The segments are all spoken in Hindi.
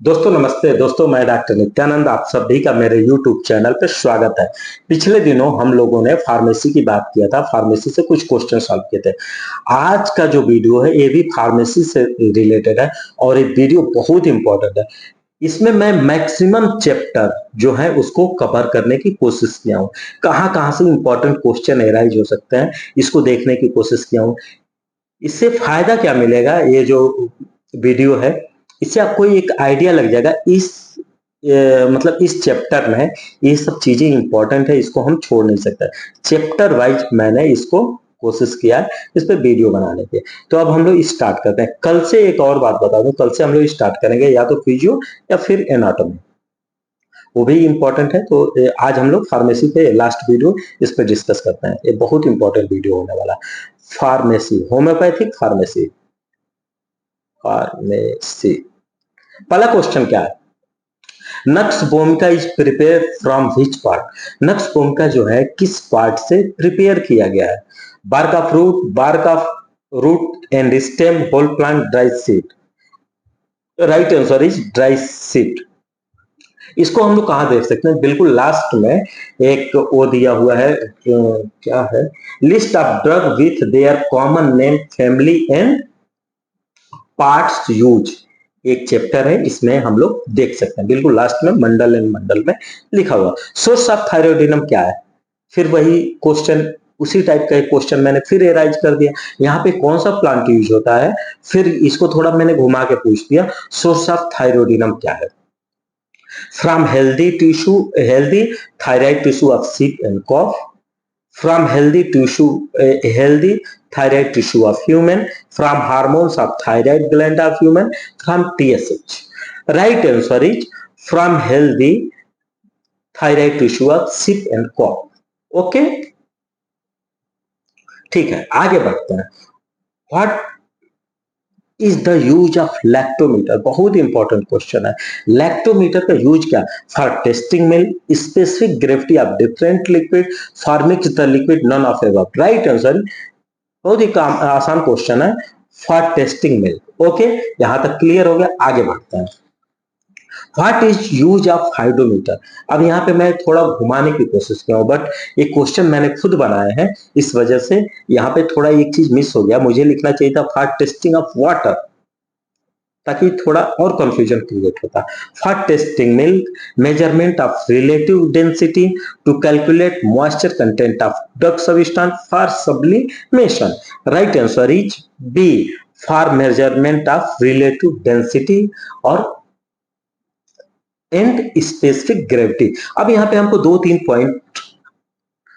दोस्तों नमस्ते। दोस्तों मैं डॉक्टर नित्यानंद, आप सभी का मेरे YouTube चैनल पे स्वागत है। पिछले दिनों हम लोगों ने फार्मेसी की बात किया था, फार्मेसी से कुछ क्वेश्चन सॉल्व किए थे। आज का जो वीडियो है ये भी फार्मेसी से रिलेटेड है और ये वीडियो बहुत इंपॉर्टेंट है। इसमें मैं मैक्सिमम चैप्टर जो है उसको कवर करने की कोशिश किया हूँ। कहाँ कहाँ से इंपॉर्टेंट क्वेश्चन एराइज हो सकते हैं इसको देखने की कोशिश किया हूँ। इससे फायदा क्या मिलेगा, ये जो वीडियो है इससे आपको एक आइडिया लग जाएगा मतलब इस चैप्टर में ये सब चीजें इंपॉर्टेंट है, इसको हम छोड़ नहीं सकते। चैप्टर वाइज मैंने इसको कोशिश किया है इस पे वीडियो बनाने की। तो अब हम लोग स्टार्ट करते हैं। कल से एक और बात बता दूं, कल से हम लोग स्टार्ट करेंगे या तो फिजियो या फिर एनाटॉमी, वो भी इंपॉर्टेंट है। तो आज हम लोग फार्मेसी पे लास्ट वीडियो इस पे डिस्कस करते हैं। ये बहुत इंपॉर्टेंट वीडियो होने वाला। Pharmacy, homeopathic pharmacy, pharmacy. पहला क्वेश्चन क्या है? Nux vomica is prepare from which part? Nux vomica जो है किस पार्ट से प्रिपेयर किया गया है? Bark of root, bark of root and stem, whole plant, dry seed. Right answer is dry seed. इसको हम लोग कहां देख सकते हैं? बिल्कुल लास्ट में एक वो दिया हुआ है, क्या है? List of drug with their common name, family and parts use. एक चैप्टर है, इसमें हम लोग देख सकते हैं बिल्कुल लास्ट में मंडल एंड मंडल में लिखा हुआ। सोर्स ऑफ थायरॉयडिनम क्या है? फिर वही क्वेश्चन, उसी टाइप का एक क्वेश्चन मैंने फिर एराइज कर दिया। यहाँ पे कौन सा प्लांट यूज होता है, फिर इसको थोड़ा मैंने घुमा के पूछ दिया। सोर्स ऑफ थायरॉयडिनम क्या है? From healthy tissue, healthy thyroid tissue of sick and calf, from healthy tissue, healthy thyroid tissue of human, from hormones of thyroid gland of human, from TSH. Right answer is from healthy thyroid tissue of sick and cough. Okay, ठीक है, आगे बढ़ते हैं। What is the use of lactometer? बहुत इंपॉर्टेंट क्वेश्चन है। लैक्टोमीटर का यूज क्या? For testing milk, specific gravity of different liquid, for mix the liquid, none of above. Right answer, बहुत ही आसान क्वेश्चन है, फॉर टेस्टिंग मिल्क। ओके, यहां तक क्लियर हो गया, आगे बढ़ते हैं। What is use of hydrometer? अब यहाँ पे मैं थोड़ा घुमाने की कोशिश किया हूं, बट ये क्वेश्चन मैंने खुद बनाया है, इस वजह से यहाँ पे थोड़ा एक चीज मिस हो गया। मुझे लिखना चाहिए था फॉर टेस्टिंग ऑफ वाटर, ताकि थोड़ा और कंफ्यूजन क्रिएट होता। For testing milk, measurement of relative density to calculate moisture content of drug substance, for sublimation. Right answer is B, for measurement of relative density और एंड स्पेसिफिक ग्रेविटी। अब यहाँ पे हमको दो तीन पॉइंट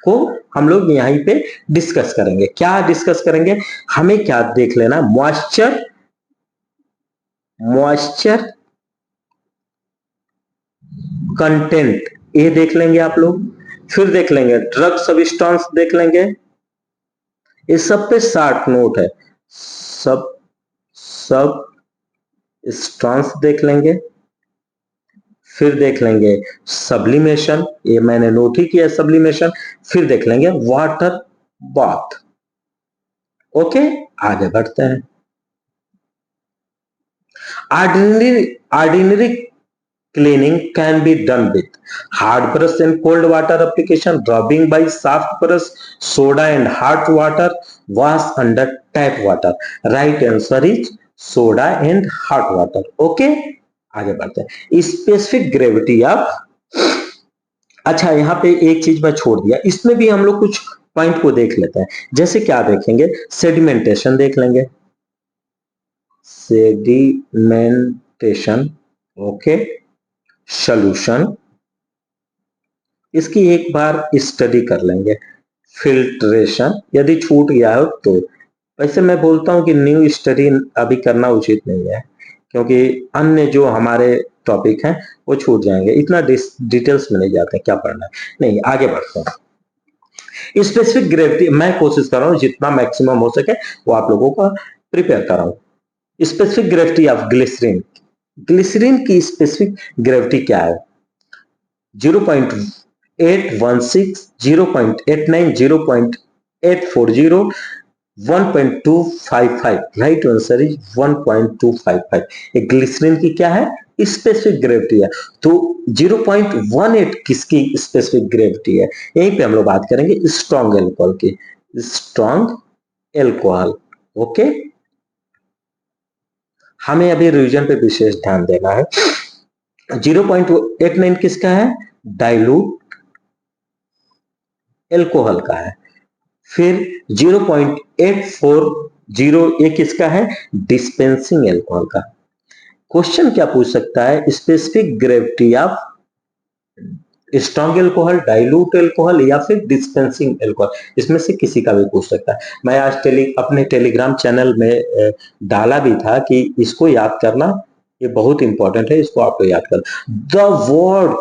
को हम लोग यहीं पे डिस्कस करेंगे। क्या डिस्कस करेंगे? हमें क्या देख लेना, मॉइस्चर, मॉइस्चर कंटेंट ये देख लेंगे आप लोग। फिर देख लेंगे ड्रग सब्सटेंस देख लेंगे। ये सब पे शॉर्ट नोट है, सब सब्सटेंस देख लेंगे। फिर देख लेंगे सब्लिमेशन, ये मैंने नोट ही किया सब्लिमेशन। फिर देख लेंगे वाटर बाथ। ओके, आगे बढ़ते हैं। Ordinary cleaning can be done with hard brush and cold water application, rubbing by soft brush, soda and hot water, wash under tap water. Right answer is soda and hot water. Okay, आगे बढ़ते हैं। स्पेसिफिक ग्रेविटी ऑफ, अच्छा यहाँ पे एक चीज मैं छोड़ दिया, इसमें भी हम लोग कुछ पॉइंट को देख लेते हैं। जैसे क्या देखेंगे? सेडिमेंटेशन देख लेंगे, सेडिमेंटेशन। ओके, सॉल्यूशन, इसकी एक बार स्टडी कर लेंगे। फिल्ट्रेशन, यदि छूट गया हो तो। वैसे मैं बोलता हूं कि न्यू स्टडी अभी करना उचित नहीं है, क्योंकि अन्य जो हमारे टॉपिक हैं वो छूट जाएंगे। इतना डिटेल्स में नहीं जाते क्या पढ़ना है। नहीं, आगे बढ़ते हैं। स्पेसिफिक ग्रेविटी मैं कोशिश कर रहा हूँ जितना मैक्सिमम हो सके वो आप लोगों का प्रिपेयर कर रहा हूं। Specific gravity of glycerine, glycerine की स्पेसिफिक ग्रेविटी क्या है? 0.816, 0.89, 0.840, 1.255, राइट आंसर इज 1.255। एक ग्लिसरीन की क्या है, स्पेसिफिक ग्रेविटी है। तो 0.18 किसकी स्पेसिफिक ग्रेविटी है? यहीं पे हम लोग बात करेंगे स्ट्रॉन्ग एल्कोहल की, स्ट्रॉन्ग एल्कोहल। ओके, हमें अभी रिवीजन पे विशेष ध्यान देना है। 0.89 किसका है? डाइल्यूट एल्कोहल का है। फिर 0.840 ये किसका है? डिस्पेंसिंग एल्कोहल का। क्वेश्चन क्या पूछ सकता है? Specific gravity of strong alcohol, dilute alcohol या फिर डिस्पेंसिंग एल्कोहल, इसमें से किसी का भी पूछ सकता है। मैं आज अपने टेलीग्राम चैनल में डाला भी था कि इसको याद करना, ये बहुत इंपॉर्टेंट है, इसको आपको याद करना। द वर्ड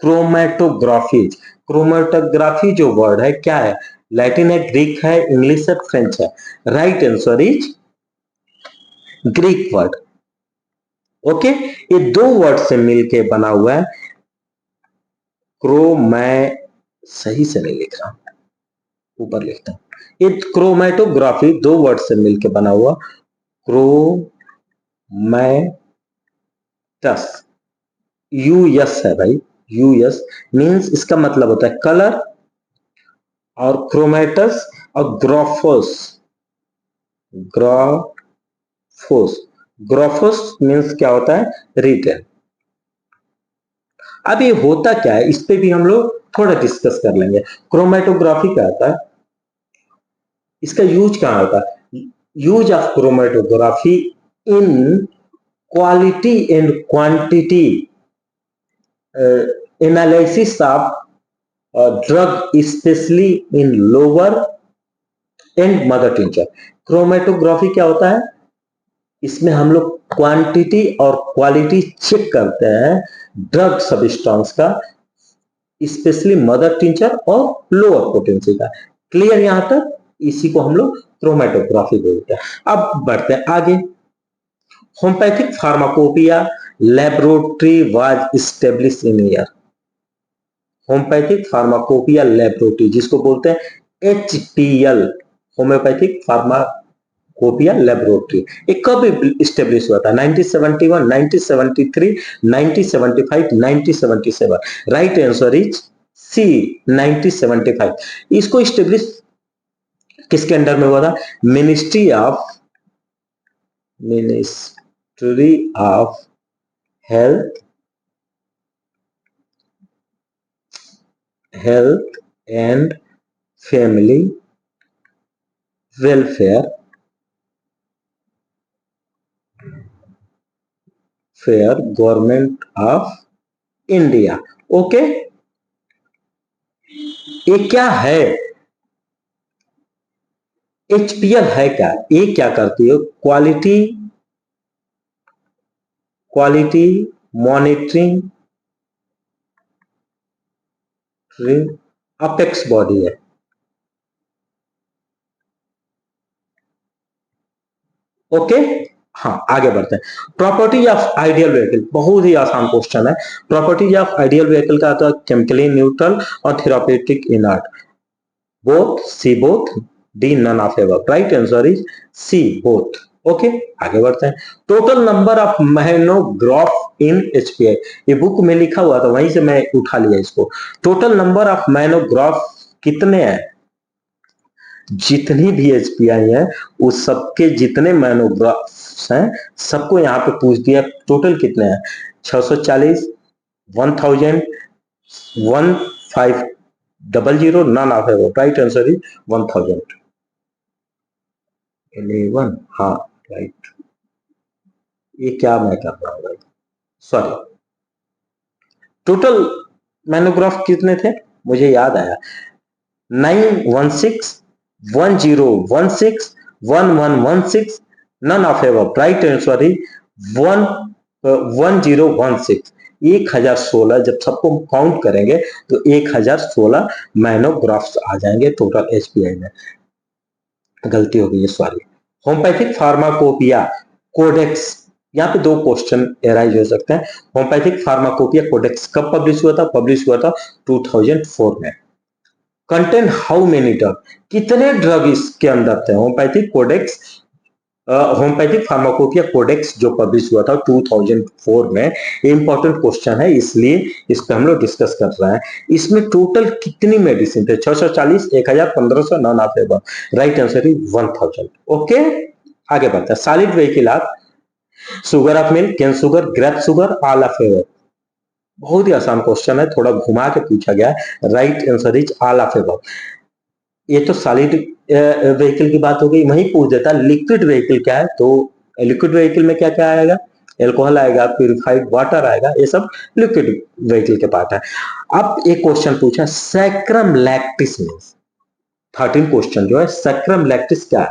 क्रोमेटोग्राफी, क्रोमेटोग्राफी जो वर्ड है क्या है? लैटिन है, ग्रीक है, इंग्लिश है, फ्रेंच है। Right answer is Greek word. Okay, ये दो वर्ड से मिलके बना हुआ है मैं सही से नहीं लिख रहा, ऊपर लिखता हूं। ये क्रोमेटोग्राफी दो वर्ड से मिलके बना हुआ क्रोमैटस, यूएस है भाई, यूएस मींस इसका मतलब होता है कलर, और क्रोमेटस और ग्राफोस, ग्राफोस, ग्राफोस मींस क्या होता है? रिटन। अब ये होता क्या है, इस पे भी हम लोग थोड़ा डिस्कस कर लेंगे। क्रोमेटोग्राफी क्या होता है, इसका यूज कहां होता है? Use of chromatography in quality and quantity analysis of drug specially in lower and mother tincture. Chromatography क्या होता है? इसमें हम लोग क्वांटिटी और क्वालिटी चेक करते हैं ड्रग सब्सटेंस का, स्पेशली मदर टिंचर और लोअर पोटेंसी का। क्लियर यहां तक? इसी को हम लोग क्रोमेटोग्राफी बोलते हैं। अब बढ़ते हैं आगे। Homeopathic pharmacopoeia laboratory was establish in year. Homeopathic pharmacopoeia laboratory जिसको बोलते हैं HPL, होम्योपैथिक फार्माकोपिया लेबोरेटरी, ये कब स्टेब्लिश हुआ था? 1971, 1973, 1975, 1977। Right answer is C, 1975। इसको स्टेब्लिश किसके अंडर में हुआ था? Ministry of health and family welfare government of India. Okay, ये क्या है? HPL है क्या? ये क्या करती है? क्वालिटी मॉनिटरिंग अपेक्स बॉडी है। ओके, हाँ आगे बढ़ते हैं। प्रॉपर्टी ऑफ आइडियल व्हीकल, बहुत ही आसान क्वेश्चन है। प्रॉपर्टी ऑफ आइडियल व्हीकल का आता है केमिकली न्यूट्रल और therapeutic inert. Both, C both, D none of above. Right answer is C both. Okay, आगे बढ़ते हैं। Total number of monograph in HPI, ये बुक में लिखा हुआ था वहीं से मैं उठा लिया इसको। टोटल नंबर ऑफ मैनोग्राफ कितने हैं? जितनी भी HPI है उस सबके जितने मैनोग्राफ्स हैं सबको यहाँ पे पूछ दिया टोटल कितने हैं। 640, 1000, 1500, none of above. Right answer is 1011। हाँ राइट, ये क्या मैं कर रहा हूँ भाई, सॉरी। टोटल मैनोग्राफ कितने थे मुझे याद आया, 916, 1016, 1116, none of above. Right answer is 1016। 1016 जब सबको काउंट करेंगे तो 1016 मैनोग्राफ्स आ जाएंगे टोटल HPI में। गलती हो गई है, सॉरी। होम्योपैथिक फार्माकोपिया कोडेक्स, यहाँ पे दो क्वेश्चन एराइज हो सकते हैं। होम्योपैथिक फार्माकोपिया कोडेक्स कब पब्लिश हुआ था? पब्लिश हुआ था 2004 में। कंटेन हाउ मेनी ड्रग, कितने ड्रग इसके अंदर थे। Homoeopathic codex, homoeopathic pharmacopoeia codex जो पब्लिश हुआ था 2004 में, इंपॉर्टेंट क्वेश्चन है इसलिए इस पे हम लोग डिस्कस कर रहे हैं। इसमें टोटल कितनी मेडिसिन थे, 640, 1000, 1500, none of above. Right answer is 1000। Okay, आगे बढ़ते हैं। Solid vehicle of sugar of milk, cane sugar, grape sugar, all of above. बहुत ही आसान क्वेश्चन है, थोड़ा घुमा के पूछा गया है। Right answer is all of above. ये तो सॉलिड व्हीकल की बात हो गई। वहीं पूछ देता लिक्विड व्हीकल क्या है, तो लिक्विड व्हीकल में क्या क्या आएगा, एल्कोहल आएगा, प्यूरिफाइड वाटर आएगा, ये सब लिक्विड व्हीकल के पार्ट है। अब एक क्वेश्चन पूछा सैक्रम लैक्टिस में, 13 क्वेश्चन जो है सैक्रम लैक्टिस क्या है।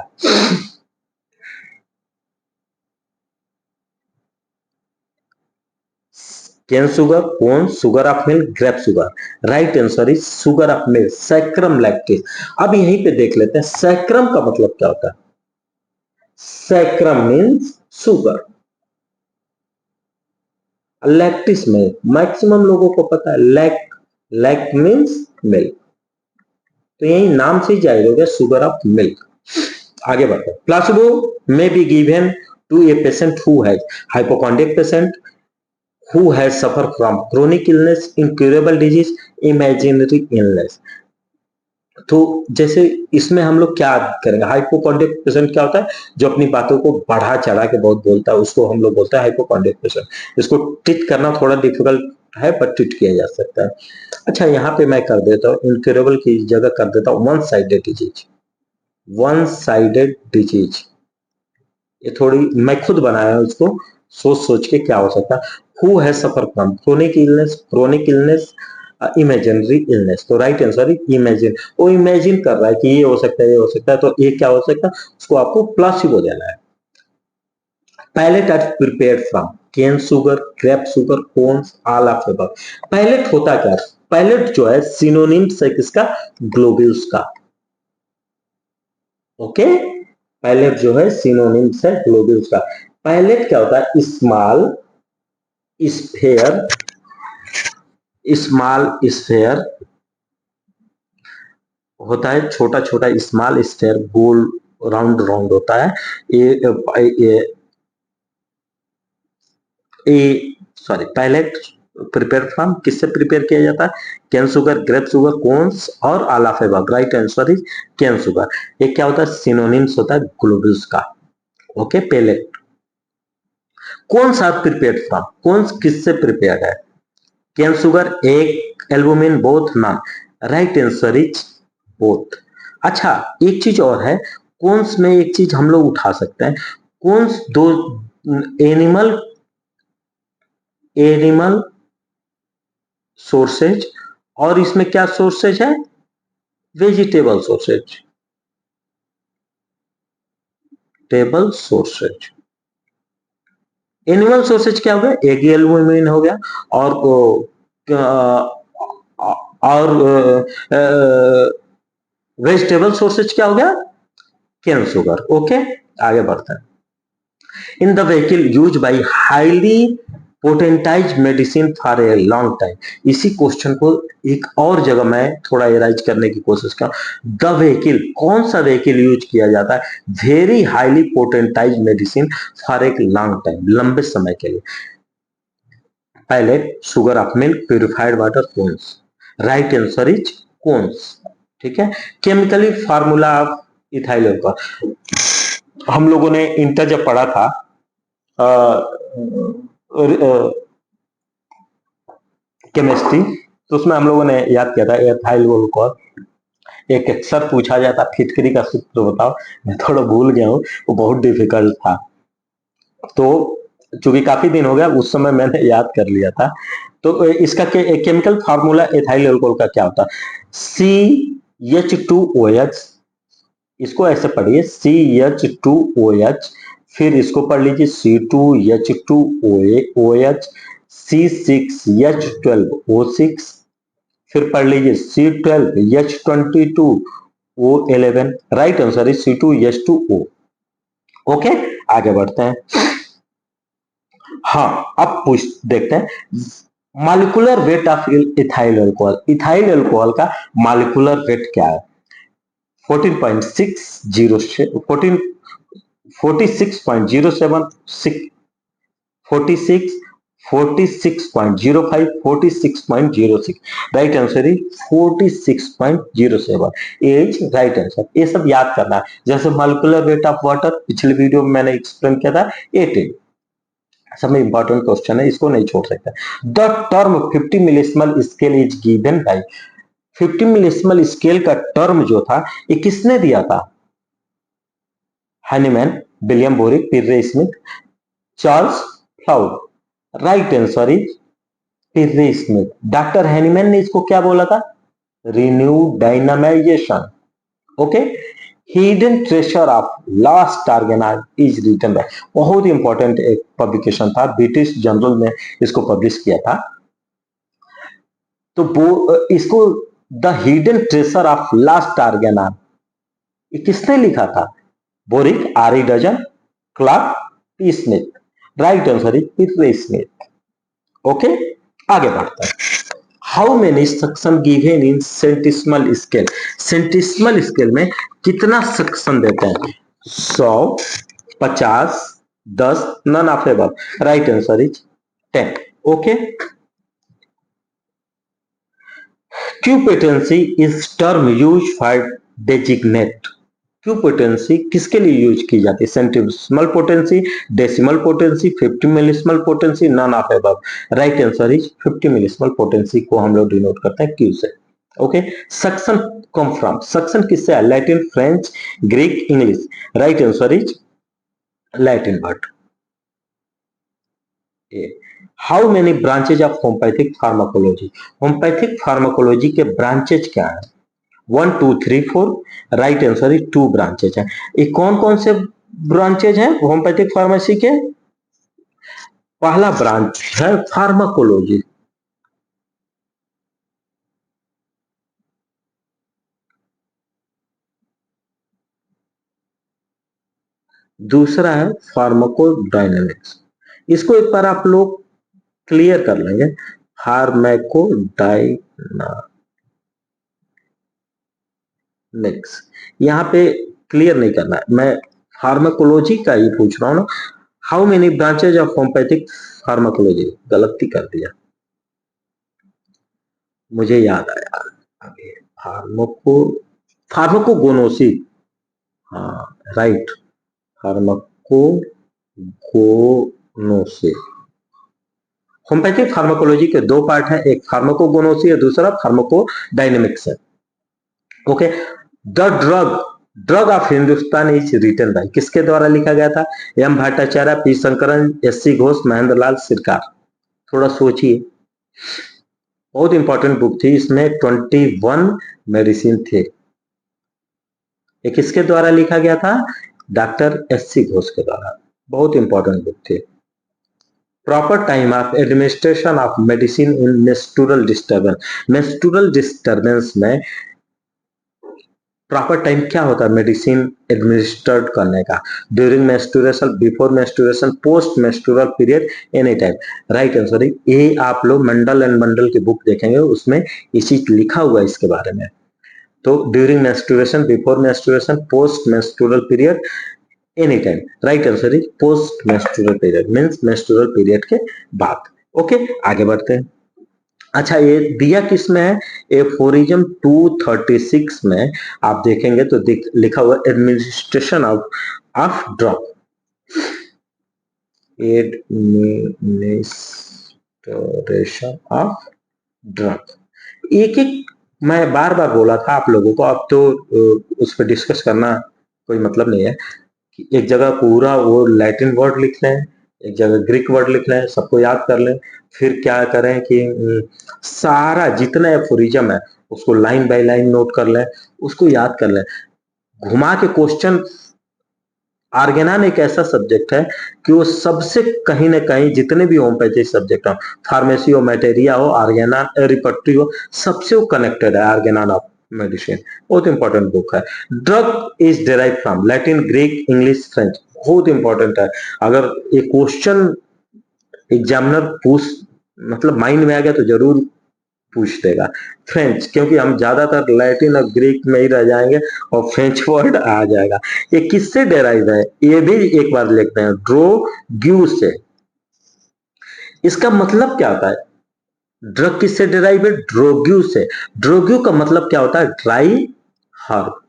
कैन शुगर, कौन, sugar of milk, grape sugar. Right answer is sugar of milk, saccharum lactis. अब यहीं पे देख लेते हैं सैक्रम का मतलब क्या होता है। सैक्रम मीन्स शुगर, लैक्टिस में मैक्सिमम लोगों को पता है लैक मीन्स मिल्क, तो यही नाम से ही जाहिर हो गया शुगर ऑफ मिल्क। आगे बढ़ते हैं। Placebo may be given to a patient who has, hypochondriac patient who has suffer from chronic illness, incurable disease, imaginary illness. तो जैसे इसमें हम लोग क्या करेंगे, हाइपोकॉन्ड्रिक पेशेंट क्या होता है, जो अपनी बातों को बढ़ा चढ़ा के बहुत बोलता है, उसको हम लोग बोलते हैं हाइपोकॉन्ड्रिक पेशेंट। इसको ट्रीट करना थोड़ा डिफिकल्ट है पर ट्रीट किया जा सकता है। अच्छा, यहाँ पे मैं कर देता हूँ इनक्यूरेबल की जगह कर देता हूँ one sided disease. One sided disease, ये थोड़ी मैं खुद बनाया हूँ इसको सोच सोच के क्या हो सकता है। Who has suffer from chronic illness, chronic illness, imaginary illness. तो राइट आंसर इज इमेजिन। वो इमेजिन कर रहा है कि ये हो सकता है, ये हो सकता है, तो ये क्या हो सकता है, उसको आपको प्लासिबो देना है। Pellet are prepared from cane sugar, grape sugar, cones, all of above. Pellet होता क्या है, पैलेट जो है सिनोनिम्स है किसका, ग्लोब्यूल्स का। ओके, पैलेट जो है सिनोनिम्स है ग्लोब्यूल्स का। पैलेट क्या होता है, स्मॉल स्फेयर, स्मॉल स्फेयर होता है, छोटा छोटा स्मॉल स्फेयर, गोल राउंड राउंड होता है। ये सॉरी, पैलेट प्रिपेयर फ्रॉम किससे प्रिपेयर किया जाता है, cane sugar, grape sugar, cones और all of above. Right answer is cane sugar. ये क्या होता है, सिनोनिम्स होता है ग्लोब्यूल्स का। Okay, pellet. कौन सा प्रिपेयर फ्रॉम, कौन किससे प्रिपेयर है, कैन शुगर, एक, albumin, both, none. Right answer is both. अच्छा, एक चीज और है, कौन में एक चीज हम लोग उठा सकते हैं, कौन दो एनिमल, एनिमल सोर्सेज, और इसमें क्या सोर्सेज है, vegetable sources, table sources. Animal sources क्या हो गया, एग एल्बुमिन हो गया, और और वेजिटेबल सोर्सेज क्या हो गया, कैन शुगर। ओके, आगे बढ़ते हैं। In the vehicle use by highly potentize medicine for a long time. इसी क्वेश्चन को एक और जगह मैं थोड़ा एराइज करने की कोशिश कर। द व्हीकल, कौन सा व्हीकल यूज किया जाता है very highly potentize medicine for एक लॉन्ग टाइम, लंबे समय के लिए। Pellet, sugar of milk, purified water, cones. Right answer is cones. ठीक है, chemically formula of ethyl alcohol, हम लोगों ने इंटर जब पढ़ा था केमिस्ट्री, तो उसमें हम लोगों ने याद किया था एथाइल अल्कोहल। एक अक्सर पूछा जाता फिटकरी का सूत्र बताओ, मैं थोड़ा भूल गया हूँ, वो बहुत डिफिकल्ट था, तो चूंकि काफी दिन हो गया उस समय मैंने याद कर लिया था। तो इसका केमिकल फार्मूला एथाइल अल्कोहल का क्या होता है, CH2OH, इसको ऐसे पढ़िए CH2OH, फिर इसको पढ़ लीजिए C2H2OH, C6H12O6, फिर पढ़ लीजिए C12H22O11। Right answer is C2H2O। Okay, आगे बढ़ते हैं। हाँ, अब पूछ देखते हैं molecular weight of ethyl alcohol, ethyl alcohol का मॉलिक्यूलर वेट क्या है? 14.60 14 46.07 46 46.05 46.06, right answer is 46.07 as right answer. ये सब याद करना है। जैसे मॉलिक्यूलर वेट ऑफ वाटर पिछले वीडियो में मैंने एक्सप्लेन किया था 18, सब में इंपॉर्टेंट क्वेश्चन है, इसको नहीं छोड़ सकते। The term 50 millesimal scale is given by, 50 millesimal scale का टर्म जो था ये किसने दिया था? Hahnemann, William Boericke, Pierre Smith, Charles फ्लाउड, right answer is Pierre Smith. Doctor Hahnemann ने इसको क्या बोला था? Renewed dynamization. Okay, hidden treasure of last organon is written by, बहुत इंपॉर्टेंट एक पब्लिकेशन था, ब्रिटिश जर्नल में इसको पब्लिश किया था। तो वो इसको the hidden treasure of last organon ये किसने लिखा था? Boericke, R E Dudgeon, Clarke, P Smith, right answer is Pierre Smith. Okay, आगे बढ़ते हैं। How many succussion given in centesimal scale, centesimal scale में कितना सक्शन देते हैं? 100, 50, 10, none of above, right answer is 10। Okay, Q potency is term use for designate, Q potency किसके लिए यूज की जाती है? Centesimal potency, decimal potency, 50 millesimal potency, none of above, right answer is 50 millesimal potency को हम लोग डिनोट करते हैं क्यू से। Okay, succussion come from, succussion किससे है? Latin, French, Greek, English, right answer is Latin word. How many branches of homeopathic pharmacology, homeopathic pharmacology के ब्रांचेज क्या है? 1 2 3 4, राइट आंसर इज 2 ब्रांचेज है। ये कौन कौन से ब्रांचेज हैं होम्योपैथिक फार्मेसी के? पहला ब्रांच है फार्माकोलॉजी, दूसरा है फार्माकोडायनेमिक्स। इसको एक बार आप लोग क्लियर कर लेंगे, फार्माकोडायनेमिक्स यहाँ पे क्लियर नहीं करना है, मैं फार्माकोलॉजी का ही पूछ रहा हूँ ना। How many branches of homeopathic pharmacology, गलती कर दिया, मुझे याद आया अभी, फार्माकोगोनोसी, हाँ राइट, फार्माकोगोनोसी। होम्योपैथिक फार्माकोलॉजी के दो पार्ट हैं, एक फार्माकोगोनोसी है, दूसरा फार्माकोडायनेमिक्स है। Okay, the drug of Hindustan is written by, किसके द्वारा लिखा गया था? M Bhattacharya, P Sankaran, S C Ghosh, Mahendra Lal Sircar. थोड़ा सोचिए, बहुत इंपॉर्टेंट बुक थी, इसमें 21 मेडिसिन थे। ये किसके द्वारा लिखा गया था? डॉक्टर एस सी घोष के द्वारा, बहुत इंपॉर्टेंट बुक थी। Proper time of administration of medicine in menstrual disturbance, menstrual disturbance में प्रॉपर टाइम क्या होता है मेडिसिन एडमिनिस्टर्ड करने का? During menstruation, before menstruation, post menstrual period, any time, right answer. ये आप लोग मंडल एंड मंडल की बुक देखेंगे, उसमें ये चीज लिखा हुआ है इसके बारे में। तो during menstruation, before menstruation, post menstrual period, any time, right answer is post menstrual period, means menstrual period के बाद। ओके, आगे बढ़ते हैं। अच्छा, ये दिया किस में है? एफोरिज्म 236 में आप देखेंगे तो लिखा हुआ administration of drug, administration of drug. एक एक मैं बार बार बोला था आप लोगों को, अब तो उस पर डिस्कस करना कोई मतलब नहीं है। एक जगह पूरा वो लैटिन वर्ड लिख लें, एक जगह ग्रीक वर्ड लिख लें, सबको याद कर लें, फिर क्या करें कि सारा जितना एफोरिज्म है उसको लाइन बाय लाइन नोट कर लें, उसको याद कर लें, घुमा के क्वेश्चन। आर्गेनान एक ऐसा सब्जेक्ट है कि वो सबसे कहीं ना कहीं जितने भी होम्योपैथी सब्जेक्ट हो, फार्मेसी हो, मैटेरिया हो, आर्गेनान रिपर्टरी हो, सबसे वो कनेक्टेड है आर्गेनान ऑफ मेडिसिन। बहुत इंपॉर्टेंट बुक है। Drug is derive from Latin, Greek, English, French, बहुत इंपॉर्टेंट है। अगर ये क्वेश्चन एग्जामिनर पूछ मतलब माइंड में आ गया तो जरूर पूछ देगा। फ्रेंच, क्योंकि हम ज्यादातर लैटिन और ग्रीक में ही रह जाएंगे और फ्रेंच वर्ड आ जाएगा। ये किससे डेराइव है, ये भी एक बार लिखते हैं, ड्रोग्यू से। इसका मतलब क्या होता है, ड्रग किससे डेराइव है, ड्रोग्यू से। ड्रोग्यू का मतलब क्या होता है, ड्राई हर्ब।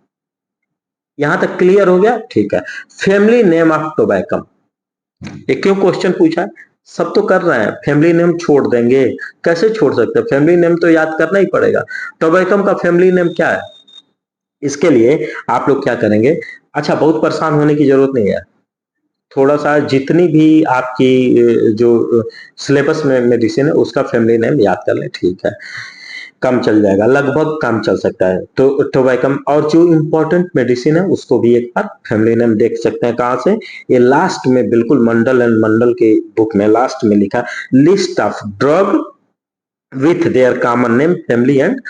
यहां तक क्लियर हो गया, ठीक है। फैमिली नेम ऑफ टोबैकम, ये क्यों क्वेश्चन पूछा है, सब तो कर रहे हैं, फैमिली नेम छोड़ देंगे, कैसे छोड़ सकते हैं, फैमिली नेम तो याद करना ही पड़ेगा। टोबैकम का फैमिली नेम क्या है, इसके लिए आप लोग क्या करेंगे, अच्छा बहुत परेशान होने की जरूरत नहीं है, थोड़ा सा जितनी भी आपकी जो सिलेबस में मेडिसिन है उसका फैमिली नेम याद कर ले, ठीक है, काम चल जाएगा, लगभग काम चल सकता है। तो टोबैकम और जो इंपॉर्टेंट मेडिसिन है उसको भी एक बार फैमिली नेम देख सकते हैं, कहां से, ये लास्ट में बिल्कुल मंडल एंड मंडल के बुक में लास्ट में लिखा, list of drug with their common name family and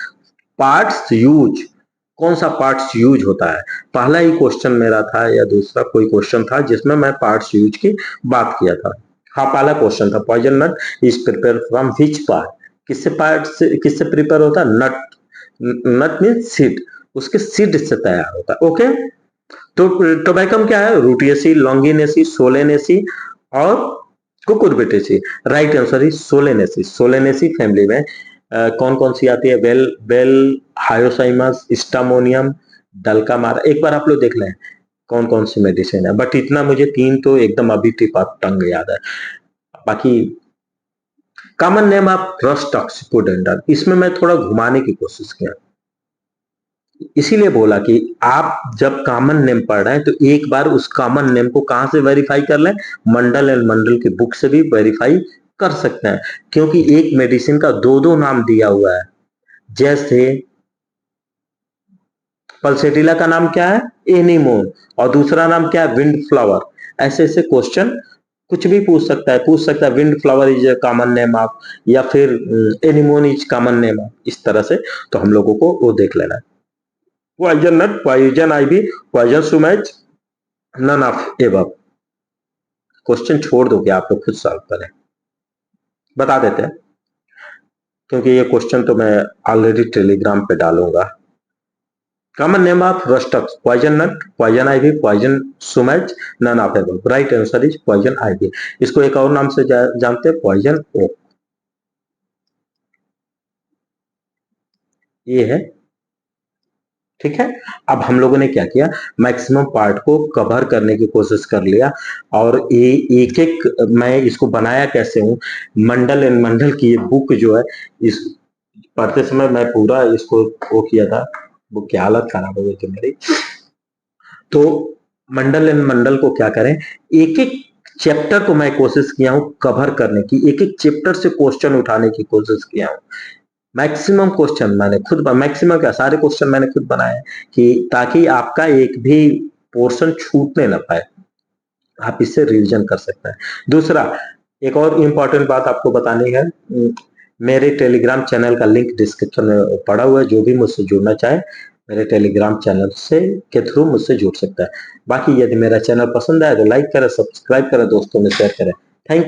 parts use, कौन सा पार्ट्स यूज होता है। पहला ही क्वेश्चन मेरा था या दूसरा कोई क्वेश्चन था जिसमें मैं पार्ट्स यूज की बात किया था। हाँ, पहला क्वेश्चन था, poison nut is prepare from which part, किससे पार्ट से, किससे प्रिपेयर होता है, नट, नट मीन सीड, उसके सीड से तैयार होता है, ओके। तो टोबैकम क्या है, रूटियेसी, लॉन्गिनेसी, सोलेनेसी और cucurbitaceae. Right answer is solanaceae. Solanaceae family में कौन कौन सी आती है, बेल बेल हायोसाइमस, स्टामोनियम, डल्कामारा, एक बार आप लोग देख लें कौन कौन सी मेडिसिन है, बट इतना मुझे तीन तो एकदम अभी टिप ऑफ टंग याद है, बाकी कॉमन नेम ऑफ रस्ट टॉक्सिकोडेंड्रन, इसमें मैं थोड़ा घुमाने की कोशिश किया, इसीलिए बोला कि आप जब कॉमन नेम पढ़ रहे हैं तो एक बार उस कॉमन नेम को कहां से वेरीफाई कर लें, मंडल एंड मंडल की बुक से भी वेरीफाई कर सकते हैं, क्योंकि एक मेडिसिन का दो दो नाम दिया हुआ है, जैसे पल्सेटिला का नाम क्या है, एनीमोन, और दूसरा नाम क्या है, विंड फ्लावर। ऐसे ऐसे क्वेश्चन कुछ भी पूछ सकता है, पूछ सकता है wind flower is common name of, या फिर anemone is common name of, इस तरह से। तो हम लोगों को वो देख लेना है। Poison nut, poison ivy, poison sumac, none of above. Question छोड़ दो कि आप लोग खुद सॉल्व करें, बता देते हैं, क्योंकि ये क्वेश्चन तो मैं ऑलरेडी टेलीग्राम पे डालूंगा। Common name of rhus tox, poison nut, poison ivy, poison sumac, none of above. Right answer is poison ivy. इसको एक और नाम से जानते हैं, पॉइजन ओक। ये है, ठीक है। अब हम लोगों ने क्या किया, मैक्सिमम पार्ट को कवर करने की कोशिश कर लिया, और ये एक एक मैं इसको बनाया कैसे हूं, मंडल एंड मंडल की ये बुक जो है, इस पढ़ते समय मैं पूरा इसको वो किया था, बुक की हालत खराब हो गई थी मेरी। तो मंडल एंड मंडल को क्या करें, एक एक चैप्टर को मैं कोशिश किया हूं कवर करने की, एक एक चैप्टर से क्वेश्चन उठाने की कोशिश किया हूं। मैक्सिमम क्वेश्चन मैंने खुद, मैक्सिमम क्या, सारे क्वेश्चन मैंने खुद बनाए कि ताकि आपका एक भी पोर्शन छूटने ना पाए, आप इससे रिवीजन कर सकते हैं। दूसरा, एक और इंपॉर्टेंट बात आपको बतानी है, मेरे टेलीग्राम चैनल का लिंक डिस्क्रिप्शन में पड़ा हुआ है, जो भी मुझसे जुड़ना चाहे मेरे टेलीग्राम चैनल से के थ्रू मुझसे जुड़ सकता है। बाकी यदि मेरा चैनल पसंद आए तो लाइक करें, सब्सक्राइब करें, दोस्तों में शेयर करें। Thank you.